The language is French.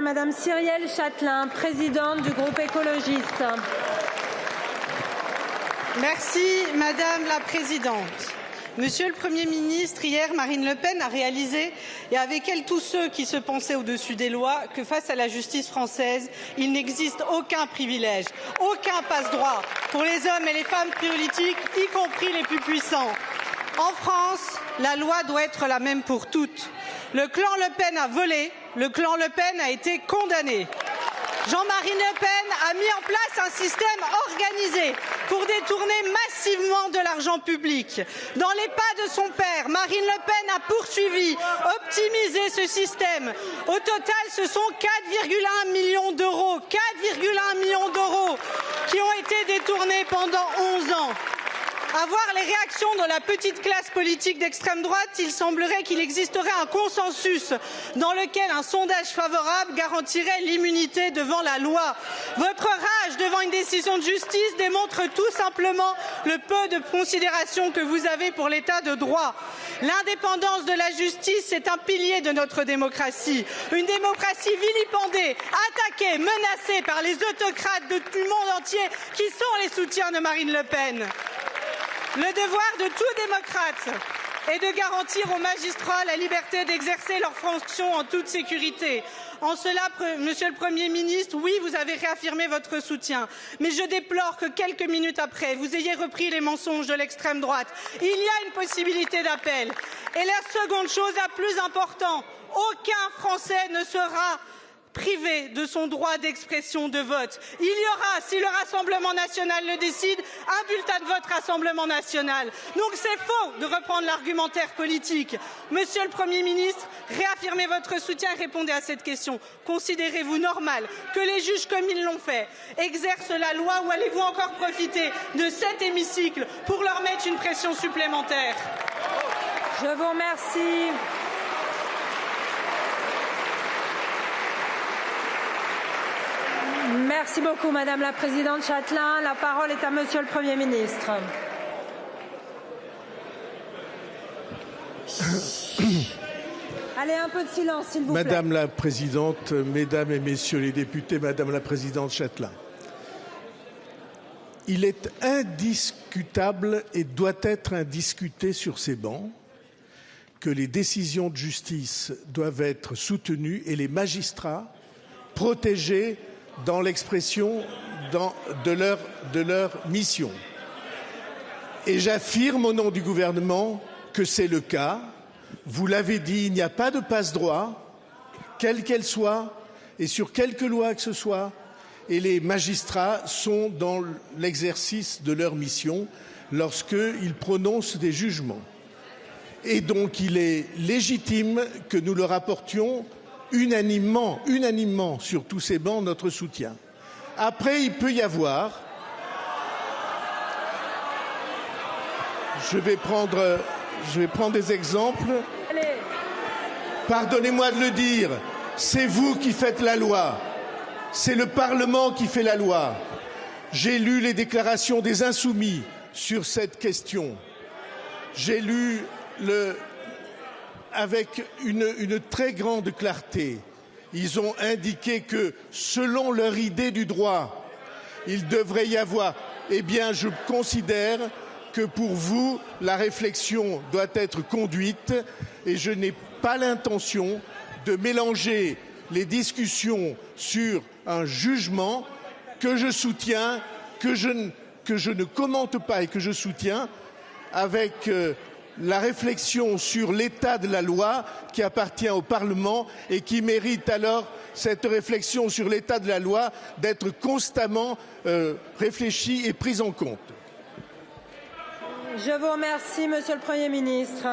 Madame Cyrielle Châtelain, présidente du groupe écologiste. Merci Madame la Présidente. Monsieur le Premier ministre, hier, Marine Le Pen a réalisé, et avec elle tous ceux qui se pensaient au-dessus des lois, que face à la justice française, il n'existe aucun privilège, aucun passe-droit pour les hommes et les femmes politiques, y compris les plus puissants. En France, la loi doit être la même pour toutes. Le clan Le Pen a volé, le clan Le Pen a été condamné. Jean-Marie Le Pen a mis en place un système organisé pour détourner massivement de l'argent public. Dans les pas de son père, Marine Le Pen a poursuivi, optimisé ce système. Au total, ce sont 4,1 millions d'euros, 4,1 millions d'euros qui ont été détournés pendant 11 ans. À voir les réactions de la petite classe politique d'extrême droite, il semblerait qu'il existerait un consensus dans lequel un sondage favorable garantirait l'immunité devant la loi. Votre rage devant une décision de justice démontre tout simplement le peu de considération que vous avez pour l'état de droit. L'indépendance de la justice est un pilier de notre démocratie. Une démocratie vilipendée, attaquée, menacée par les autocrates du monde entier qui sont les soutiens de Marine Le Pen. Le devoir de tout démocrate est de garantir aux magistrats la liberté d'exercer leurs fonctions en toute sécurité. En cela, Monsieur le Premier ministre, oui, vous avez réaffirmé votre soutien. Mais je déplore que quelques minutes après, vous ayez repris les mensonges de l'extrême droite. Il y a une possibilité d'appel. Et la seconde chose, la plus importante, aucun Français ne sera privé de son droit d'expression de vote. Il y aura, si le Rassemblement national le décide, un bulletin de vote Rassemblement national. Donc c'est faux de reprendre l'argumentaire politique. Monsieur le Premier ministre, réaffirmez votre soutien et répondez à cette question. Considérez-vous normal que les juges, comme ils l'ont fait, exercent la loi ou allez-vous encore profiter de cet hémicycle pour leur mettre une pression supplémentaire? Je vous remercie. Merci beaucoup, Madame la Présidente Châtelain. La parole est à Monsieur le Premier ministre. Allez, un peu de silence, s'il vous plaît. Madame la Présidente, Mesdames et Messieurs les députés, Madame la Présidente Châtelain, il est indiscutable et doit être indiscuté sur ces bancs que les décisions de justice doivent être soutenues et les magistrats protégés dans l'expression de leur mission. Et j'affirme au nom du gouvernement que c'est le cas. Vous l'avez dit, il n'y a pas de passe-droit, quelle qu'elle soit, et sur quelque loi que ce soit, et les magistrats sont dans l'exercice de leur mission lorsqu'ils prononcent des jugements. Et donc il est légitime que nous leur apportions unanimement sur tous ces bancs notre soutien. Après, il peut y avoir, je vais prendre des exemples. Pardonnez-moi de le dire, c'est vous qui faites la loi, c'est le Parlement qui fait la loi. J'ai lu les déclarations des Insoumis sur cette question. J'ai lu avec une très grande clarté. Ils ont indiqué que, selon leur idée du droit, il devrait y avoir. Eh bien, je considère que pour vous, la réflexion doit être conduite et je n'ai pas l'intention de mélanger les discussions sur un jugement que je soutiens, que je ne commente pas et que je soutiens, avec la réflexion sur l'état de la loi qui appartient au Parlement et qui mérite alors cette réflexion sur l'état de la loi d'être constamment réfléchie et prise en compte. Je vous remercie, Monsieur le Premier ministre.